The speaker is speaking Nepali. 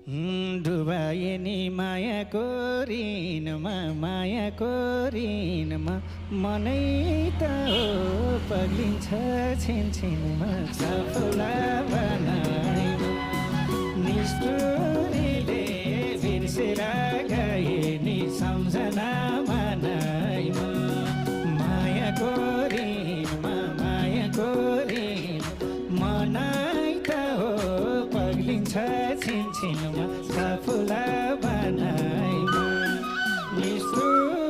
डुबाए नि मायाको ऋणमा मनै त हो पग्लिन्छ छिनछिनमा सफला बनाइमा निष्ठुरीले बिर्सेर गए नि सम्झना मनाइमा मायाको ऋण मनै त हो पग्लिन्छ छिनछिनमा सफला बनाइमा निष्ठुर